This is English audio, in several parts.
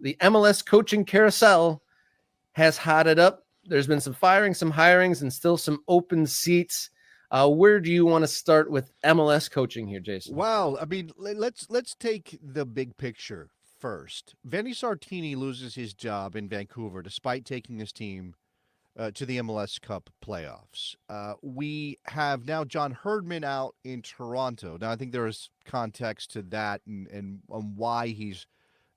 The MLS coaching carousel has hotted up. There's been some firings, some hirings, and still some open seats. Where do you want to start with MLS coaching here, Jason? Well, I mean, let's take the big picture first. Vinny Sartini loses his job in Vancouver despite taking his team to the MLS Cup playoffs. We have now John Herdman out in Toronto. Now, I think there is context to that and why he's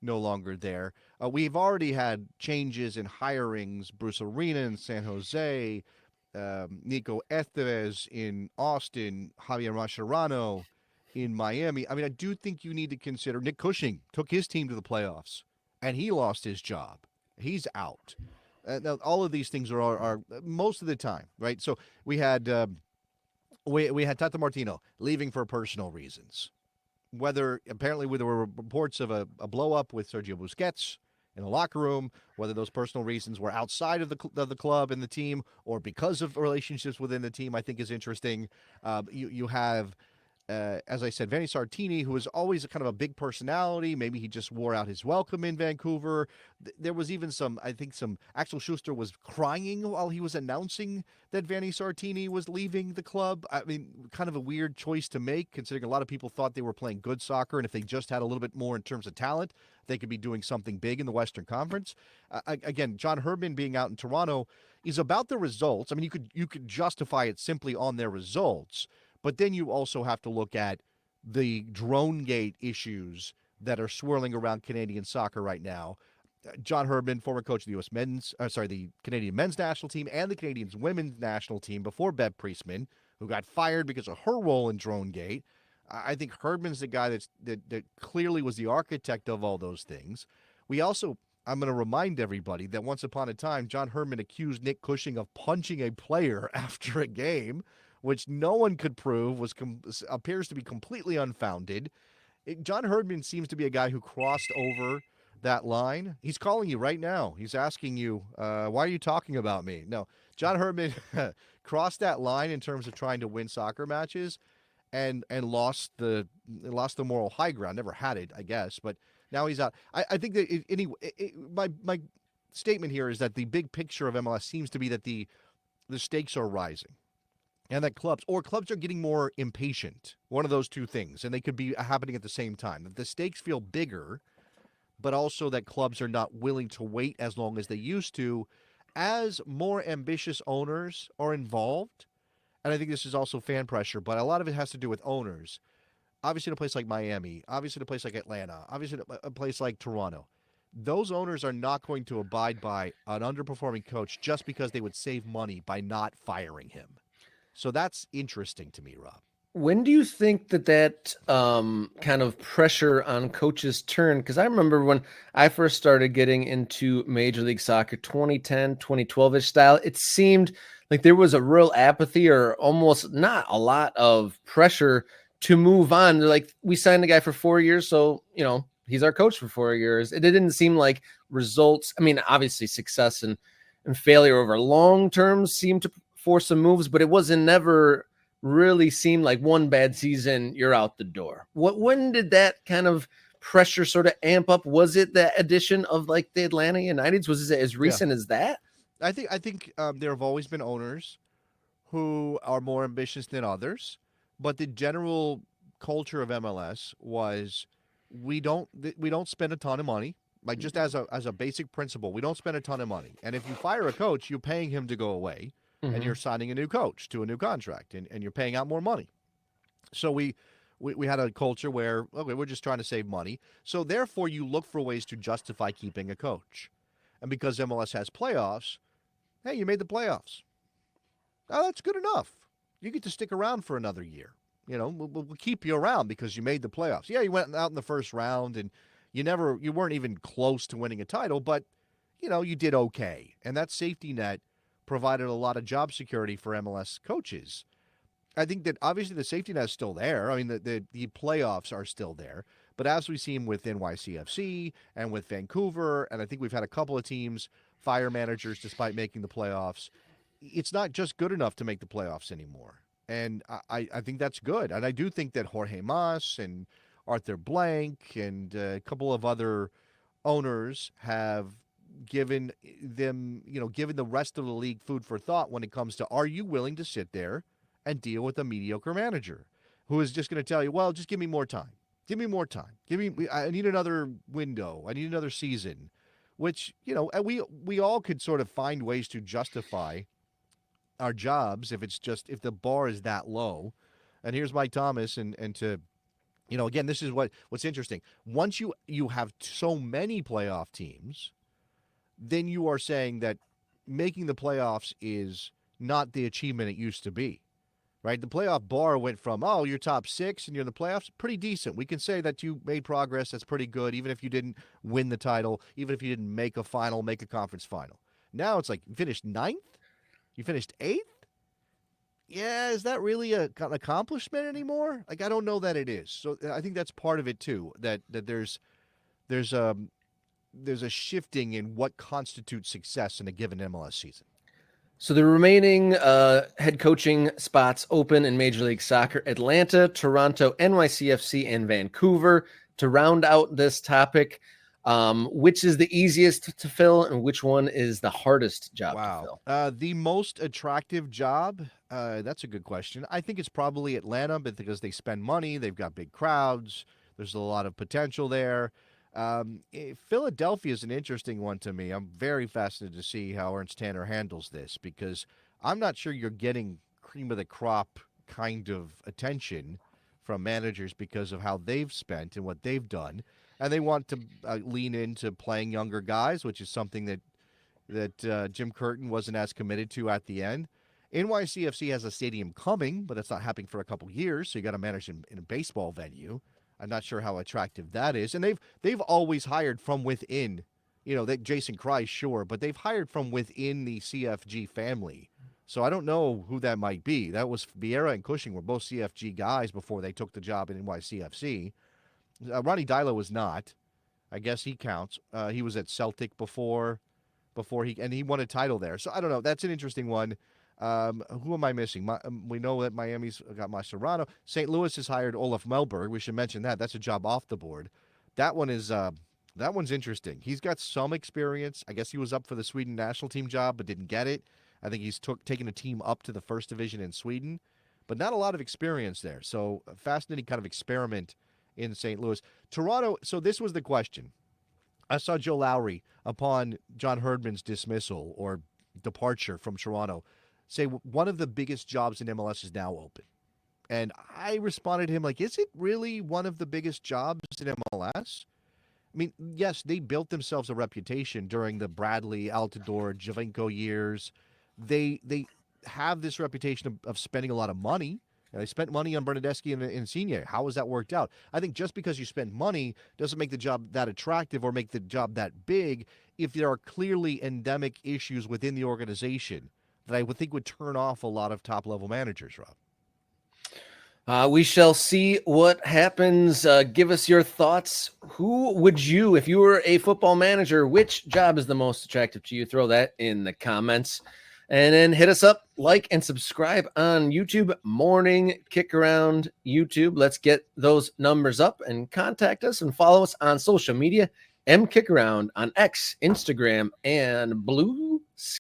no longer there. We've already had changes in hirings. Bruce Arena in San Jose, Nico Etheres in Austin, Javier Mascherano in Miami. I mean, I do think you need to consider Nick Cushing took his team to the playoffs, and he lost his job. He's out. Now, all of these things are most of the time, right? So we had Tata Martino leaving for personal reasons. Whether there were reports of a blow up with Sergio Busquets in the locker room, whether those personal reasons were outside of the club and the team or because of relationships within the team, I think is interesting. You have, as I said, Vinny Sartini, who was always kind of a big personality. Maybe he just wore out his welcome in Vancouver. There was even some Axel Schuster was crying while he was announcing that Vinny Sartini was leaving the club. I mean, kind of a weird choice to make, considering a lot of people thought they were playing good soccer, and if they just had a little bit more in terms of talent, they could be doing something big in the Western Conference. Again, John Herdman being out in Toronto is about the results. I mean, you could justify it simply on their results. But then you also have to look at the drone gate issues that are swirling around Canadian soccer right now. John Herdman, former coach of the Canadian men's national team and the Canadian women's national team before Bev Priestman, who got fired because of her role in drone gate. I think Herdman's the guy that clearly was the architect of all those things. I'm going to remind everybody that once upon a time, John Herdman accused Nick Cushing of punching a player after a game, which no one could prove appears to be completely unfounded. John Herdman seems to be a guy who crossed over that line. He's calling you right now. He's asking you, why are you talking about me? No, John Herdman crossed that line in terms of trying to win soccer matches and lost the moral high ground. Never had it, I guess, but now he's out. I think that my statement here is that the big picture of MLS seems to be that the stakes are rising. And that clubs are getting more impatient. One of those two things. And they could be happening at the same time. That the stakes feel bigger, but also that clubs are not willing to wait as long as they used to as more ambitious owners are involved. And I think this is also fan pressure, but a lot of it has to do with owners. Obviously, in a place like Miami, obviously in a place like Atlanta, obviously in a place like Toronto. Those owners are not going to abide by an underperforming coach just because they would save money by not firing him. So that's interesting to me, Rob. When do you think that kind of pressure on coaches turned? Because I remember when I first started getting into Major League Soccer, 2010, 2012-ish style, it seemed like there was a real apathy or almost not a lot of pressure to move on. They're like, we signed the guy for 4 years, so, he's our coach for 4 years. It didn't seem like results. I mean, obviously success and failure over long term seemed to force some moves, but it wasn't never really seemed like one bad season, you're out the door. When did that kind of pressure sort of amp up? Was it the addition of like the Atlanta Uniteds? Was it as recent as that? I think there have always been owners who are more ambitious than others, but the general culture of MLS was we don't spend a ton of money. Like just as a basic principle, we don't spend a ton of money. And if you fire a coach, you're paying him to go away. And you're signing a new coach to a new contract, and you're paying out more money. So we had a culture where, okay, we're just trying to save money. So therefore, you look for ways to justify keeping a coach. And because MLS has playoffs, hey, you made the playoffs. Oh, that's good enough. You get to stick around for another year. We'll keep you around because you made the playoffs. Yeah, you went out in the first round, and you weren't even close to winning a title, but, you did okay. And that safety net provided a lot of job security for MLS coaches. I think that obviously the safety net is still there. I mean, the playoffs are still there. But as we've seen with NYCFC and with Vancouver, and I think we've had a couple of teams fire managers despite making the playoffs, it's not just good enough to make the playoffs anymore. And I think that's good. And I do think that Jorge Mas and Arthur Blank and a couple of other owners have given them, given the rest of the league food for thought when it comes to, are you willing to sit there and deal with a mediocre manager who is just going to tell you, well, just give me more time. Give me more time. I need another window. I need another season, which, and we all could sort of find ways to justify our jobs if the bar is that low. And here's Mike Thomas and to, again, this is what's interesting. Once you have so many playoff teams, then you are saying that making the playoffs is not the achievement it used to be, right? The playoff bar went from, you're top 6 and you're in the playoffs, pretty decent. We can say that you made progress. That's pretty good, even if you didn't win the title, even if you didn't make a conference final. Now it's like you finished 9th? You finished 8th? Yeah, is that really an accomplishment anymore? Like, I don't know that it is. So I think that's part of it too, that there's a shifting in what constitutes success in a given MLS season. So the remaining head coaching spots open in Major League Soccer: Atlanta, Toronto, NYCFC, and Vancouver. To round out this topic, which is the easiest to fill and which one is the hardest job to fill? The most attractive job, that's a good question. I think it's probably Atlanta, but because they spend money, they've got big crowds, there's a lot of potential there. Philadelphia is an interesting one to me. I'm very fascinated to see how Ernst Tanner handles this, because I'm not sure you're getting cream of the crop kind of attention from managers because of how they've spent and what they've done. And they want to lean into playing younger guys, which is something that Jim Curtin wasn't as committed to at the end. NYCFC has a stadium coming, but that's not happening for a couple years, so you got to manage in a baseball venue. I'm not sure how attractive that is. And they've always hired from within. Jason Kreis, sure, but they've hired from within the CFG family. So I don't know who that might be. That was Vieira and Cushing were both CFG guys before they took the job in NYCFC. Ronnie Dyla was not. I guess he counts. He was at Celtic before he won a title there. So I don't know. That's an interesting one. Who am I missing? We know that Miami's got Mascherano. St. Louis has hired Olaf Melberg. We should mention that. That's a job off the board. That one's interesting. He's got some experience. I guess he was up for the Sweden national team job, but didn't get it. I think he's taken a team up to the first division in Sweden, but not a lot of experience there. So a fascinating kind of experiment in St. Louis. Toronto, so this was the question. I saw Joe Lowry, upon John Herdman's dismissal or departure from Toronto, say one of the biggest jobs in MLS is now open. And I responded to him like, is it really one of the biggest jobs in MLS? I mean, yes, they built themselves a reputation during the Bradley, Altidore, Javinko years. They have this reputation of spending a lot of money. They spent money on Bernadeschi and Insigne. How has that worked out? I think just because you spend money doesn't make the job that attractive or make the job that big if there are clearly endemic issues within the organization that I would think would turn off a lot of top-level managers, Rob. We shall see what happens. Give us your thoughts. Who would you, if you were a football manager, which job is the most attractive to you? Throw that in the comments. And then hit us up, like, and subscribe on YouTube. Morning Kick Around YouTube. Let's get those numbers up, and contact us and follow us on social media. MKickaround on X, Instagram, and Blue